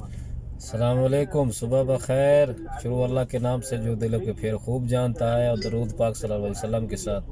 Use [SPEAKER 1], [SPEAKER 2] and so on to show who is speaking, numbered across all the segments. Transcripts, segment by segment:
[SPEAKER 1] अस्सलामुअलैकुम, सुबह बखैर। शुरू अल्लाह के नाम से जो दिलों के फेर खूब जानता है, और दरूद पाक सल्लल्लाहु अलैहि वसल्लम के साथ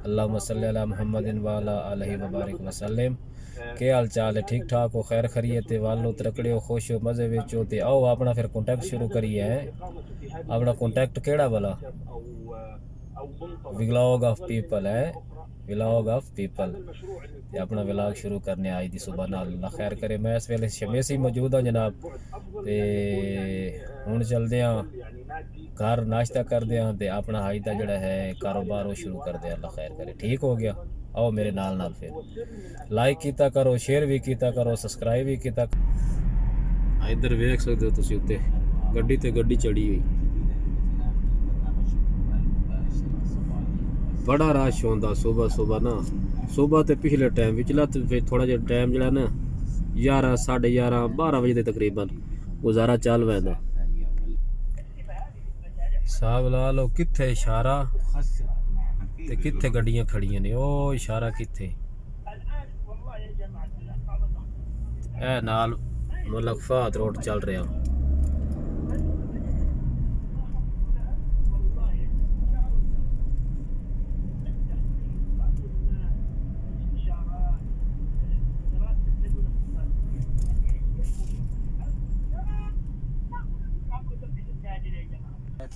[SPEAKER 1] अल्लाहुम्मा सल्ली अला मुहम्मदिन व अला आलिहि व बारिक वसल्लम। के हाल चाल है? ठीक ठाक हो, खैर खरीयत है, वालो तरकड़े हो, खुश हो, मज़े विच हो। ते आओ अपना फिर कॉन्टैक्ट शुरू करिए हैं। अपना कॉन्टैक्ट केड़ा वाला व्लॉग ऑफ पीपल है, व्लॉग ऑफ पीपल। ते अपना व्लॉग शुरू करने आज दी सुबह नाल। अल्लाह खैर करे। मैं इस वेले शमेसी मौजूद हाँ जनाब। ते हुण चलदे हाँ घर, नाश्ता करदे हाँ ते अपना अज दा जिहड़ा है कारोबार वो शुरू करदे हाँ। अल्लाह खैर करे। ठीक हो गया? आओ मेरे नाल नाल फिर लाइक कीता करो, शेयर भी कीता करो, सबसक्राइब भी कीता। इधर वेख सकते हो तुसीं उत्ते गड्डी ते गड्डी चढ़ी हुई। बड़ा रश होंदा सुबह सुबह ना। सुबह तो पिछले टाइम पिछला तो फिर थोड़ा जिहा टाइम जिहड़ा ना 11 साढ़े 11 12 बजे तक तकरीबन गुजारा चल पैंदा। साहब ला लो कित्थे इशारा ते कित्थे गड्डियां खड़ियां ने। ओ इशारा कित्थे ए नाल मलक फहद रोड चल रहा।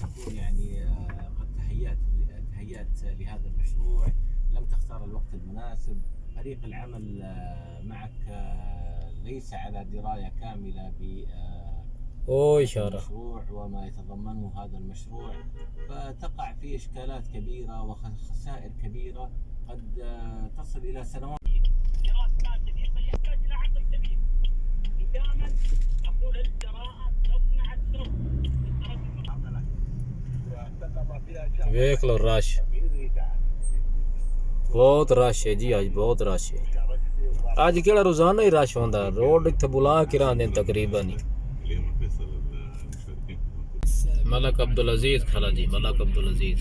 [SPEAKER 2] تكون يعني قد تهيأت لهذا المشروع، لم تختار الوقت المناسب، فريق العمل معك ليس على دراية كاملة بالمشروع وما يتضمنه هذا المشروع، فتقع في إشكالات كبيرة وخسائر كبيرة قد تصل إلى سنوات.
[SPEAKER 1] वेख लो रश, बहुत रश है जी। अज बहुत रश है। अज केड़ा रोजाना ही रश होंदा। रोड इत्थे बुला के आंदे तकरीबन ही। मलक अब्दुल अजीज खला जी, मलक अब्दुल अजीज।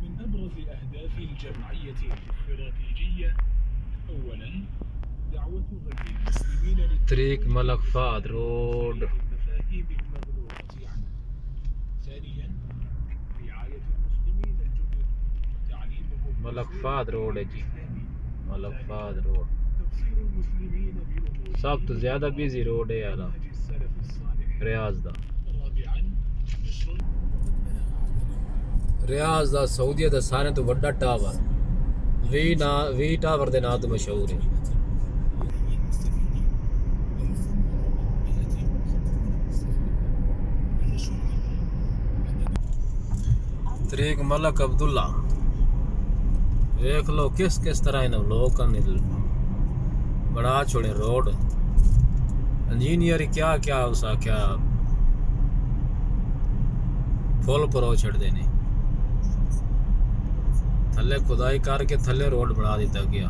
[SPEAKER 3] من أبرز أهداف الجمعية الاستراتيجية أولاً دعوة غير المسلمين
[SPEAKER 1] طريق ملك فهد روड
[SPEAKER 3] المفاهيم المغلوطة عنه. ثانياً رعاية المسلمين الجدد وتعليمهم
[SPEAKER 1] ملك فهد روड है जी, ملك فهد रोड
[SPEAKER 3] تفسير المسلمين بأمور
[SPEAKER 1] सब तो ज्यादा बिजी रोड है यार
[SPEAKER 3] السلف الصالح.
[SPEAKER 1] रियाज दा।
[SPEAKER 3] رابعاً نشر
[SPEAKER 1] रियाज दा सऊदीया दा सारे तो वड्डा टावर वी टावर दे नाम तो मशहूर है। तरीक मलक अब्दुल्ला। देख लो किस तरह इन्हें लोग बड़ा छोड़े रोड। इंजीनियर क्या क्या उसा क्या फुल परो छड़ देने। थले खुदाई करके थले रोड बना दिता गया।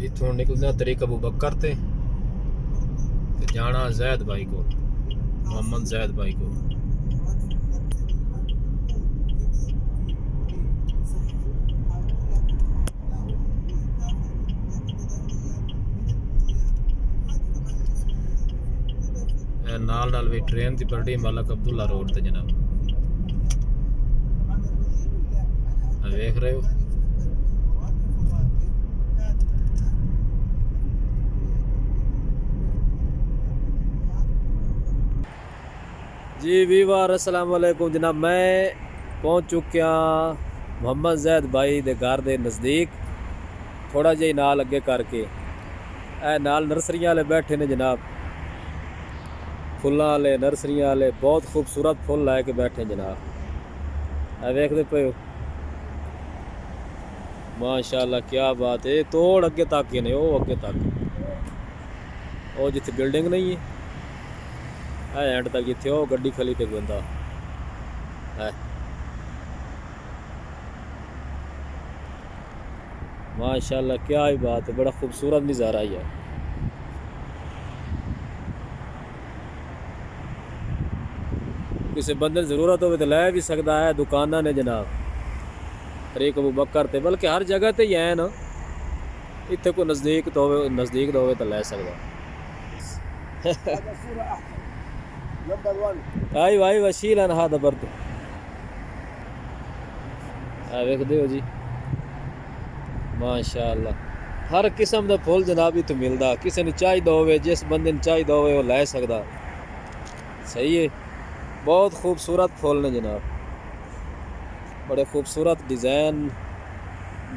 [SPEAKER 1] इथों निकलना तरीक अबू बकर ते जाना जैद भाई को, मोहम्मद जैद भाई को। नाल नाल भी ट्रेन की पलटी मलक अब्दुल्ला रोड ते जनाब देख रहे हो। जी वीवार अस्सलाम वालेकुम जनाब। मैं पहुंच चुकिया मोहम्मद जैद भाई दे घर दे नज़दीक। थोड़ा जिहा नाल अगे करके ए नाल नर्सरियां वाले बैठे ने जनाब, फुल्लां वाले नर्सरियां वाले बहुत खूबसूरत फुल लै के बैठे जनाब। ए वेखदे पे हो माशाल्लाह क्या बात है। तोड़ अगे तक ही ने, वो अगे तक, वो जिथे बिल्डिंग नहीं है एंड तक, जिथे वो गड्डी खली ते बंदा है। माशाल्लाह क्या ही बात है, बड़ा खूबसूरत नज़ारा ही है। किसी बंदे ज़रूरत हो तो लै भी सकता है, दुकाना ने जनाब तरीक अबू बकर ते, बल्कि हर जगह ते ही है ना, इतने कोई नज़दीक तो हो तो लै सकता। आई भाई वशील हा दबर तो वेख दो जी माशाअल्लाह, हर किस्म का फुल जनाब इतों मिलता। किसी ने चाहिए हो, जिस बंदे ने चाहिए हो वो लै सकता। सही है, बहुत खूबसूरत फुल ने जनाब, बड़े खूबसूरत डिज़ाइन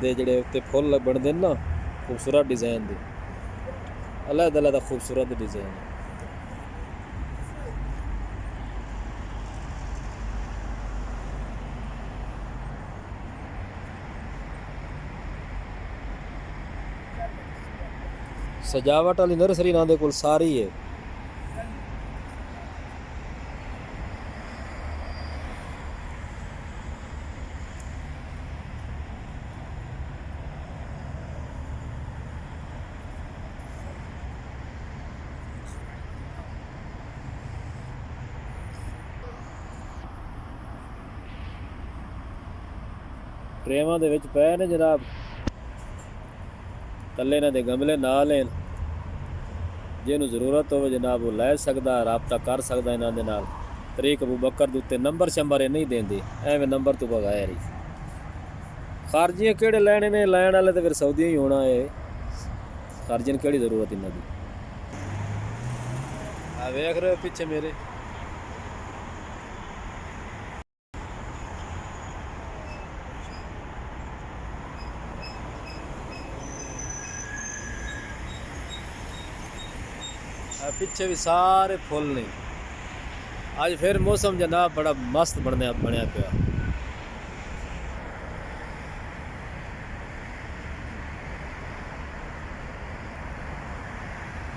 [SPEAKER 1] दे जड़े उत्ते फुल बनते ना, खूबसूरत डिज़ाइन दे, अलग अलग खूबसूरत डिज़ाइन। सजावट वाली नर्सरी इन्हां कोल सारी है। ट्रेवां दे विच पए ने जनाब, थल्ले इन्हां दे गमले नाल हैं, जिन्हों ज़रूरत हो जनाब वो लै सकदा, राबता कर सकदा इन्हां दे नाल। तरीक अबू बकर दे उत्ते नंबर शंबर नहीं देंदे, एवें नंबर तो बगैर ही। खारजियां केड़े लैने ने, लैन वाले तो फिर सऊदी ही होना है, खारजियां केड़ी ज़रूरत इन्हां दी। वेख रहे हो पिछे मेरे, पिछे भी सारे फुल ने। अज फिर मौसम जनाब बड़ा मस्त बनया पिया।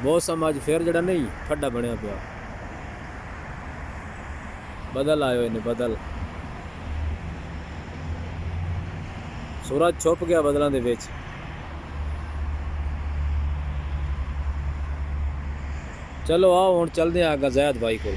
[SPEAKER 1] मौसम अज फिर जड़ा नहीं ठंडा बनया पिया, बदल आए ने, बदल, सूरज छुप गया बदलों के विच। चलो आओ हुण चलते हैं आगे ज़ैद भाई को।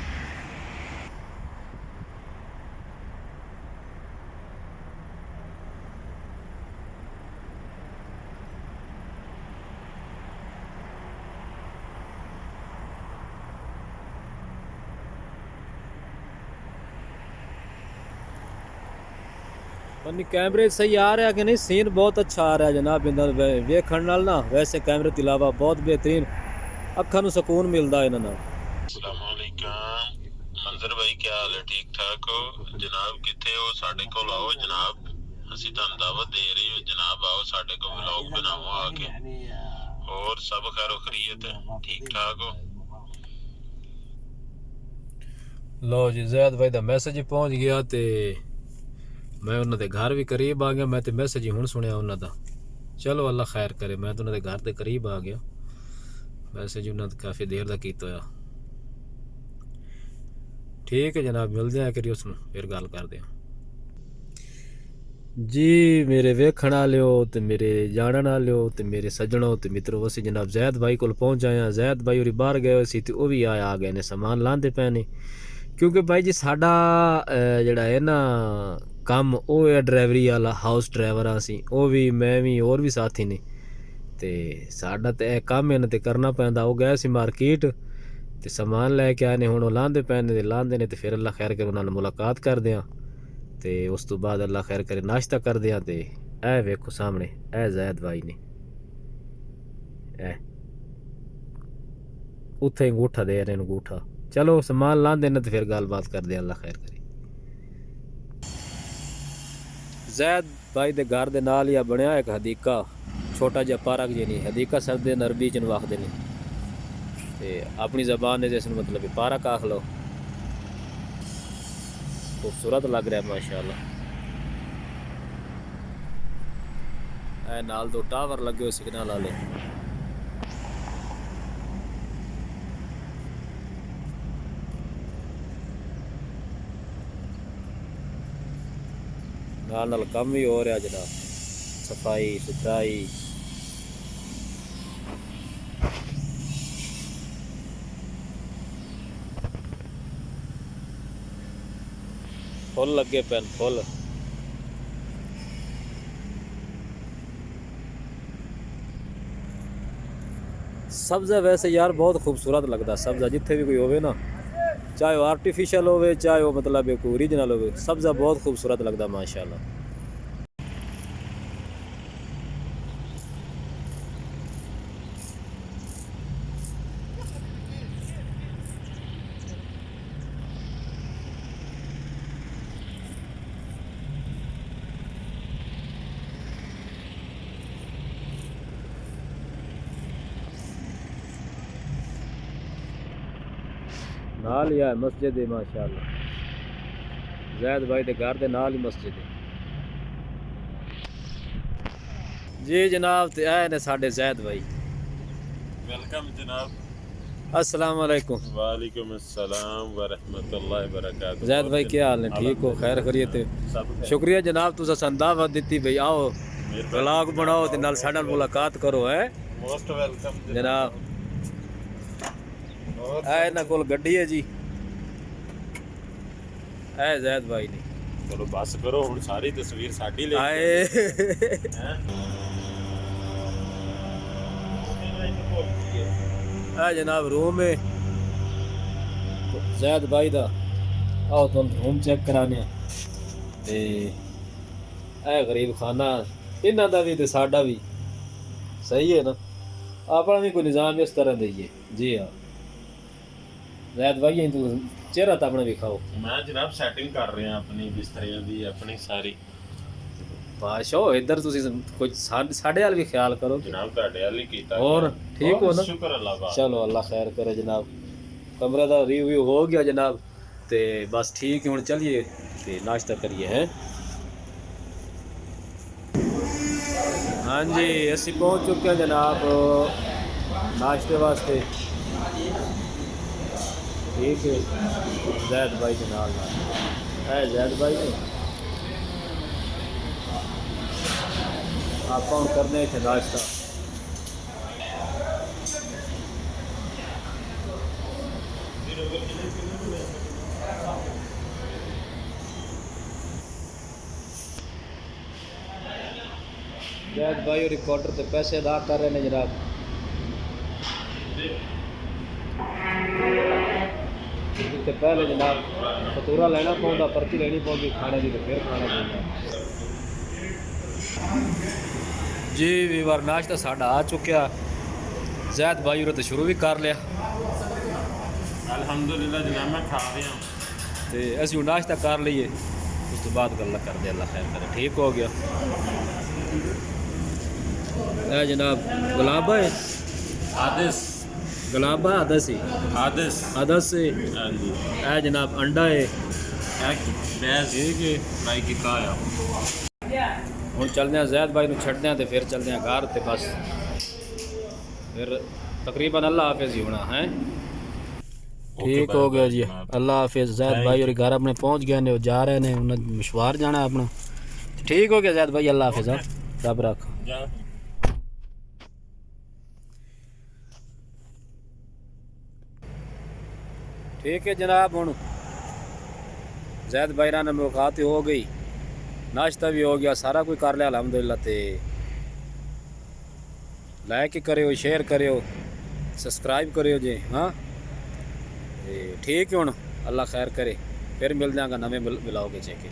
[SPEAKER 1] पन्नी कैमरे सही आ रहा कि नहीं, सीन बहुत अच्छा आ रहा है जनाब, इन्हां वेखण नाल ना, वैसे कैमरे तो इलावा बहुत बेहतरीन, अखा नूं सुकून मिलता इन्हां नाल।
[SPEAKER 4] अस्सलाम वालेकुम मंजर भाई, क्या हाल है? ठीक ठाक हो जनाब? किथे हो? साडे कोल आओ जनाब, असीं तुहानूं दावत दे रहे हो जनाब, आओ साडे कोल व्लॉग बनाओ आके। और सब खैर खैरियत है, ठीक ठाक हो?
[SPEAKER 1] लो जी ज़ैद भाई दा मैसेज ही पहुंच गया, ते मैं उन्हां दे घर भी करीब आ गया। मैं तो मैसेज ही हुण सुनिया उन्हां दा। चलो अल्लाह खैर करे, मैं तो उन्हां दे घर दे करीब आ गया। मैसेज उन्हां काफ़ी देर दा कीता होया। ठीक है जनाब, मिलते हैं करी उसनूं फिर गल करते हैं जी। मेरे वेखण वालिओ ते मेरे जानण वालिओ ते मेरे सज्जणों ते मित्रों, असीं जनाब ज़ैद भाई कोल पहुँच आए हैं। ज़ैद भाई होरी बाहर गए सी ते वो भी आ गए ने, समान लांदे पे ने, क्योंकि भाई जी साडा जिहड़ा है ना काम वो है ड्राइवरी वाला, हाउस ड्राइवर असीं, वो भी मैं भी और भी साथी ने, ते साडा ते काम है ना ते करना पैंदा। वो गए सी मार्केट ते समान लैके आए ने, हुण वो लांदे पे ने, लांदे ने ते फिर अल्लाह खैर करे उन्हां नाल मुलाकात करदे आं, ते उस तो बाद अल्लाह खैर करे नाश्ता करदे आं। ते ए वेखो सामने ए ज़ैद भाई ने, ए उत्थे अंगूठा दे रहे अंगूठा। चलो समान लांदे ने ते फिर गलबात करदे आं, अल्लाह खैर करे। ज़ैद भाई दे घर दे नाल ही बनया एक हदीका, छोटा जिहा पार्क जी नहीं, हदीका सरदे अरबी च आखदे ने, ते अपनी ज़बान ने जिसनूं मतलब पार्क आख लो। खूबसूरत लग रहा है माशाअल्लाह। ਇਹ ਨਾਲ ਦੋ ਟਾਵਰ ਲੱਗੇ ਹੋਏ ਸਿਗਨਲ ਵਾਲੇ। ਨਾਲ ਕੰਮ ਵੀ ਹੋ ਰਿਹਾ ਜਨਾਬ, ਸਫਾਈ ਸੁਥਰਾਈ। फुल लगे पैन फुल। सब्ज़ा वैसे यार बहुत खूबसूरत लगता, सब्ज़ा जिथे भी कोई होवे ना, चाहे वो आर्टिफिशियल होवे चाहे वो मतलब कोई ओरिजिनल होवे, सब्ज़ा बहुत खूबसूरत लगता माशाल्लाह। नाल ही है मस्जिद है माशाल्लाह, जैद भाई के घर के नाल ही मस्जिद है जी जनाब। ते आए ने साडे जैद भाई।
[SPEAKER 5] वेलकम जनाब।
[SPEAKER 1] अस्सलाम वालेकुम।
[SPEAKER 5] वालेकुम अस्सलाम व रहमतुल्लाहि व बरकातहू।
[SPEAKER 1] जैद भाई क्या हाल है? ठीक हो? खैर खैरियत है?
[SPEAKER 5] सब
[SPEAKER 1] शुक्रिया जनाब, तुसा सन दावत दी भाई आओ व्लॉग बनाओ ते नाल साडे नाल मुलाकात करो है
[SPEAKER 5] मोस्ट वेलकम
[SPEAKER 1] जनाब। ऐ ना कोल गड्डी है जी, ऐ जैद भाई ने।
[SPEAKER 5] चलो बस करो हुण, सारी तस्वीर साडी ले
[SPEAKER 1] आए ऐ जनाब रूम है जैद भाई दा। आओ तुम रूम चेक कराने ते ऐ गरीब खाना इन्हां दा भी ते साडा भी सही है ना, अपना भी कोई निज़ाम इस तरह दा ही है जी। हाँ जैद भाई तू चेहरा तो अपना दिखाओ।
[SPEAKER 5] मैं जनाब सेटिंग कर रहे हैं अपनी बिस्तरियां दी, अपनी सारी
[SPEAKER 1] बादशाह इधर तुसी कुछ साढ़े वाल भी ख्याल करो
[SPEAKER 5] जनाब, तुहाडे वाल ही कीता।
[SPEAKER 1] और ठीक हो ना?
[SPEAKER 5] शुक्र अल्लाह का।
[SPEAKER 1] चलो अल्लाह खैर करे जनाब। कमरे का रिव्यू हो गया जनाब, ते बस ठीक है, हुण चलिए ते नाश्ता करिए हैं। हाँ जी असी पहुँच चुके हैं जनाब नाश्ते वास्ते। ठीक है जैद भाई के नाल है जैद भाई ने आप करने थे नाश्ता। जैद भाई और रिकॉर्डर से पैसे अदा कर रहे हैं जनाब। इससे पहले जनाब फतूरा लेना पौंदा, पर्ची लेनी पौंदी खाने की, तो फिर खाना पौंदा जी। वीवार नाश्ता साढ़ा आ चुका, जैद भाई और तो शुरू भी कर लिया
[SPEAKER 5] अल्हम्दुलिल्लाह जनाब, मैं खा रहा हूँ
[SPEAKER 1] तो असं नाश्ता कर लीए, उस तो बाद गल्ला कर दे, अल्लाह खैर करे। ठीक हो गया है जनाब। गुलाबा है
[SPEAKER 5] आदिस,
[SPEAKER 1] गुलाबा आदस ही
[SPEAKER 5] आदिस
[SPEAKER 1] आदस से
[SPEAKER 5] हाँ जी।
[SPEAKER 1] है जनाब। अंडा है
[SPEAKER 5] बैस
[SPEAKER 1] ठीक है।
[SPEAKER 5] फ्राई कीता होया।
[SPEAKER 1] ਹੁਣ ਚੱਲਦੇ ਹਾਂ ਜ਼ੈਦ ਭਾਈ ਨੂੰ ਛੱਡਦੇ ਹਾਂ ਤੇ ਫਿਰ ਚੱਲਦੇ ਹਾਂ ਘਰ ਤੇ ਬਸ ਫਿਰ ਤਕਰੀਬਨ ਅੱਲਾ ਹਾਫਿਜ਼ ਹੀ ਹੋਣਾ ਹੈ। ठीक हो गया जी, अल्लाह हाफिज़। जैद भाई और घर अपने पहुंच गए ने, वो जा रहे ने, उन्हें मशवार जाना है अपना। ठीक हो गया जैद भाई, अल्लाह हाफिज़। रब रख। ठीक है जनाब, हुण जैद भाई ने मुलाकात हो गई, नाश्ता भी हो गया, सारा कुछ कर लिया अल्हम्दुलिल्लाह। ते लाइक करियो, शेयर करियो, सब्सक्राइब करियो जी। हाँ ठीक है, हुण अल्लाह खैर करे, फिर मिल जाएगा नवे ब्लॉग के चेक।